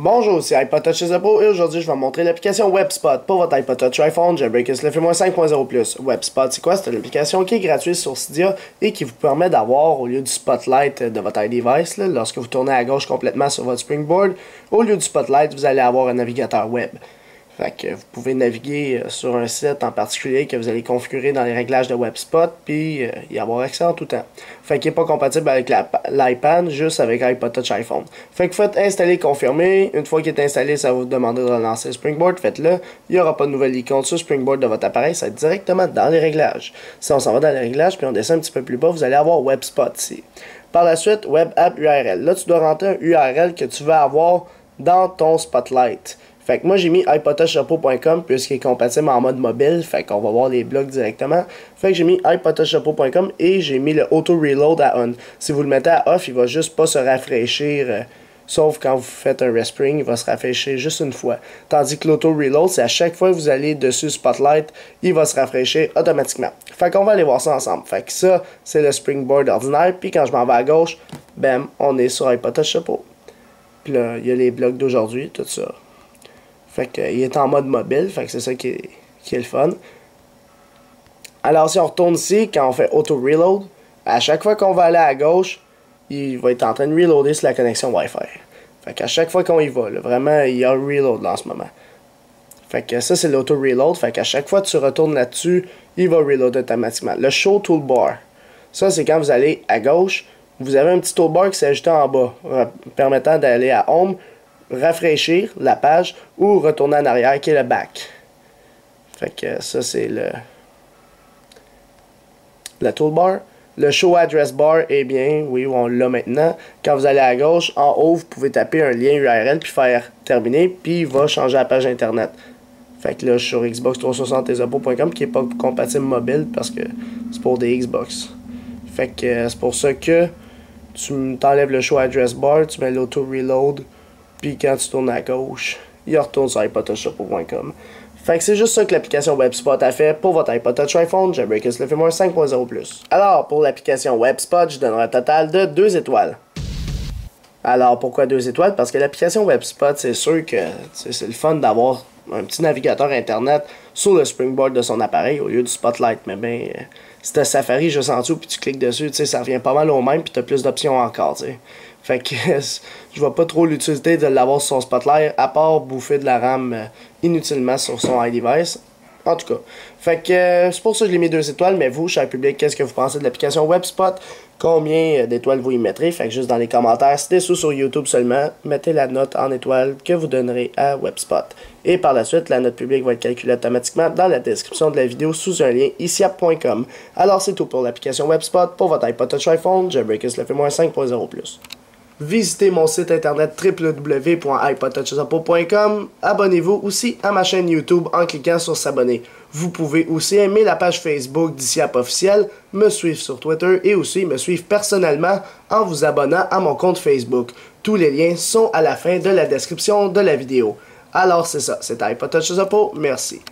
Bonjour, c'est iPod Touch Pro et aujourd'hui je vais vous montrer l'application WebSpot pour votre iPod Touch iPhone Jailbreak SLF 5.0+. WebSpot, c'est quoi? C'est une application qui est gratuite sur Cydia et qui vous permet d'avoir, au lieu du spotlight de votre iDevice, lorsque vous tournez à gauche complètement sur votre Springboard, au lieu du spotlight, vous allez avoir un navigateur web. Fait que vous pouvez naviguer sur un site en particulier que vous allez configurer dans les réglages de WebSpot puis y avoir accès en tout temps. Fait qu'il n'est pas compatible avec l'iPad, juste avec iPod Touch iPhone. Fait que vous faites installer, confirmer. Une fois qu'il est installé, ça va vous demander de relancer Springboard. Faites-le. Il n'y aura pas de nouvelle icône sur Springboard de votre appareil. Ça va être directement dans les réglages. Si on s'en va dans les réglages puis on descend un petit peu plus bas, vous allez avoir WebSpot ici. Par la suite, Web App URL. Là, tu dois rentrer un URL que tu vas avoir dans ton Spotlight. Fait que moi j'ai mis iPodTouchRepo.com puisqu'il est compatible en mode mobile, fait qu'on va voir les blocs directement. Fait que j'ai mis iPodTouchRepo.com et j'ai mis le Auto Reload à on. Si vous le mettez à off, il va juste pas se rafraîchir, sauf quand vous faites un respring, il va se rafraîchir juste une fois. Tandis que l'Auto Reload, c'est à chaque fois que vous allez dessus Spotlight, il va se rafraîchir automatiquement. Fait qu'on va aller voir ça ensemble. Fait que ça, c'est le Springboard ordinaire, puis quand je m'en vais à gauche, bam, on est sur iPodTouchRepo. Puis là, il y a les blocs d'aujourd'hui, tout ça. Fait qu'il est en mode mobile, fait que c'est ça qui est le fun. Alors si on retourne ici, quand on fait Auto Reload, à chaque fois qu'on va aller à gauche, il va être en train de reloader sur la connexion Wi-Fi. Fait qu'à chaque fois qu'on y va, là, vraiment, il y a un reload là en ce moment. Fait que ça c'est l'Auto Reload, fait qu'à chaque fois que tu retournes là-dessus, il va reload automatiquement. Le Show Toolbar, ça c'est quand vous allez à gauche, vous avez un petit toolbar qui s'ajoute en bas, permettant d'aller à Home, rafraîchir la page ou retourner en arrière qui est le back. Fait que ça c'est le toolbar. Le show address bar est bien, oui, on l'a maintenant. Quand vous allez à gauche, en haut, vous pouvez taper un lien URL puis faire terminer, puis il va changer la page internet. Fait que là, je suis sur Xbox 360 esopo.com qui n'est pas compatible mobile parce que c'est pour des Xbox. Fait que c'est pour ça que tu t'enlèves le show address bar, tu mets l'auto reload. Puis quand tu tournes à gauche, il retourne sur iPodTouchRepo.com. Fait que c'est juste ça que l'application WebSpot a fait pour votre iPod Touch iPhone Jailbreak SLF 5.0+. Alors, pour l'application WebSpot, je donnerai un total de 2 étoiles. Alors, pourquoi 2 étoiles? Parce que l'application WebSpot, c'est sûr que c'est le fun d'avoir un petit navigateur internet sur le Springboard de son appareil au lieu du Spotlight. Mais ben, si t'as Safari juste en dessous puis tu cliques dessus, ça revient pas mal au même puis t'as plus d'options encore, t'sais. Fait que je vois pas trop l'utilité de l'avoir sur son Spotlight à part bouffer de la RAM inutilement sur son iDevice. En tout cas. Fait que c'est pour ça que je l'ai mis 2 étoiles, mais vous, cher public, qu'est-ce que vous pensez de l'application WebSpot? Combien d'étoiles vous y mettrez? Fait que juste dans les commentaires, si t'es sur YouTube seulement, mettez la note en étoiles que vous donnerez à WebSpot. Et par la suite, la note publique va être calculée automatiquement dans la description de la vidéo sous un lien ici.com. Alors c'est tout pour l'application WebSpot pour votre iPod Touch iPhone Jailbreak SLF 5.0+. Visitez mon site internet www.ipodtouchrepo.com. Abonnez-vous aussi à ma chaîne YouTube en cliquant sur s'abonner. Vous pouvez aussi aimer la page Facebook d'ICIAP officiel, me suivre sur Twitter et aussi me suivre personnellement en vous abonnant à mon compte Facebook. Tous les liens sont à la fin de la description de la vidéo. Alors c'est ça, c'était iPod Touch Repo, merci.